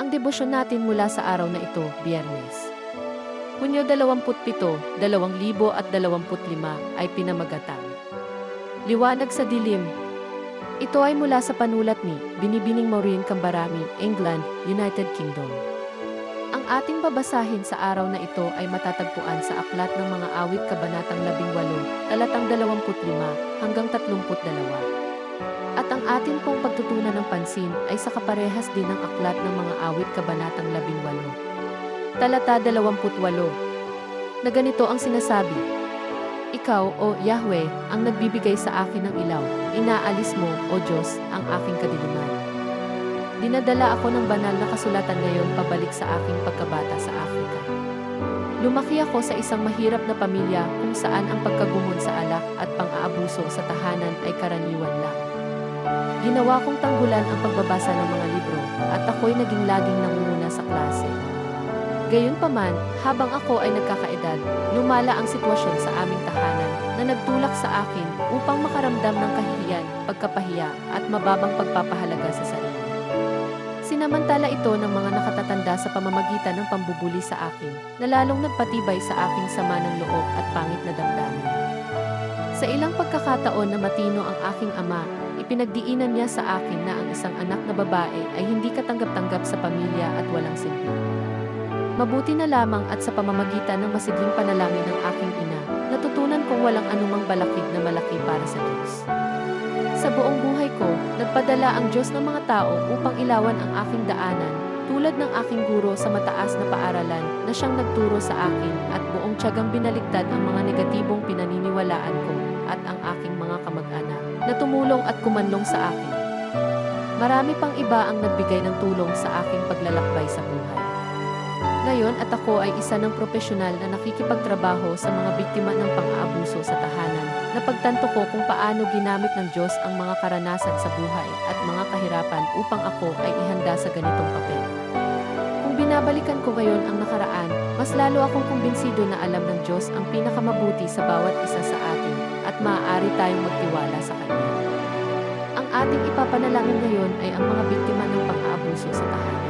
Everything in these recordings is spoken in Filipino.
Ang debosyon natin mula sa araw na ito, Biyernes. Hunyo 27, 2025 ay pinamagatang Liwanag sa Dilim. Ito ay mula sa panulat ni Binibining Maureen Cambarami, England, United Kingdom. Ang ating babasahin sa araw na ito ay matatagpuan sa Aklat ng Mga Awit Kabanatang 18, talatang 25 hanggang 32. At ang atin pong pagtutunan ng pansin ay sa kaparehas din ng Aklat ng Mga Awit Kabanatang 18, talata 28, na ganito ang sinasabi: Ikaw, O Yahweh, ang nagbibigay sa akin ng ilaw, inaalis mo, O Diyos, ang aking kadiliman. Dinadala ako ng banal na kasulatan ngayon pabalik sa aking pagkabata sa Afrika. Lumaki ako sa isang mahirap na pamilya kung saan ang pagkagumon sa alak at pang-aabuso sa tahanan ay karaniwan lang. Ginawa kong tanggulan ang pagbabasa ng mga libro at ako'y naging laging nangunguna sa klase. Gayunpaman, habang ako ay nagkakaedad, lumala ang sitwasyon sa aming tahanan na nagtulak sa akin upang makaramdam ng kahihiyan, pagkapahiya at mababang pagpapahalaga sa sarili. Sinamantala ito ng mga nakatatanda sa pamamagitan ng pambubuli sa akin, na lalong nagpatibay sa aking sama ng loob at pangit na damdamin. Sa ilang pagkakataon na matino ang aking ama, ipinagdiinan niya sa akin na ang isang anak na babae ay hindi katanggap-tanggap sa pamilya at walang silbi. Mabuti na lamang at sa pamamagitan ng masigling panalangin ng aking ina, natutunan kong walang anumang balakid na malaki para sa Diyos. Sa buong buhay ko, nagpadala ang Diyos ng mga tao upang ilawan ang aking daanan, tulad ng aking guro sa mataas na paaralan na siyang nagturo sa akin at buong tiyagang binaligtad ang mga negatibong pinaniniwalaan ko at ang aking mga kamag-anak na tumulong at kumanlong sa akin. Marami pang iba ang nagbigay ng tulong sa aking paglalakbay sa buhay. Ngayon at ako ay isa ng profesional na nakikipagtrabaho sa mga biktima ng pang-aabuso sa tahanan. Napagtanto ko kung paano ginamit ng Diyos ang mga karanasan sa buhay at mga kahirapan upang ako ay ihanda sa ganitong papel. Kung binabalikan ko ngayon ang nakaraan, mas lalo akong kumbinsido na alam ng Diyos ang pinakamabuti sa bawat isa sa atin at maaari tayong magtiwala sa Kanya. Ang ating ipapanalangin ngayon ay ang mga biktima ng pang-aabuso sa tahanan.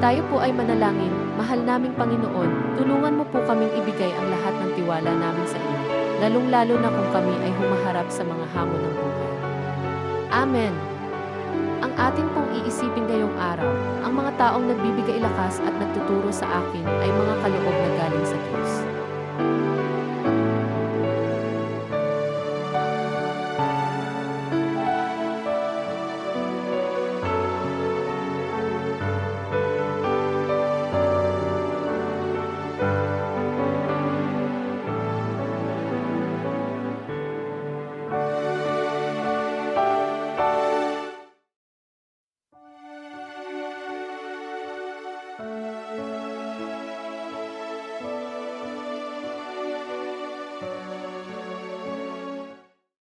Tayo po ay manalangin. Mahal naming Panginoon, tulungan mo po kaming ibigay ang lahat ng tiwala namin sa iyo, lalong-lalo na kung kami ay humaharap sa mga hamon ng buhay. Amen. Ang atin pong iisipin ngayong araw, ang mga taong nagbibigay lakas at nagtuturo sa akin ay mga kaloob na galing sa Diyos.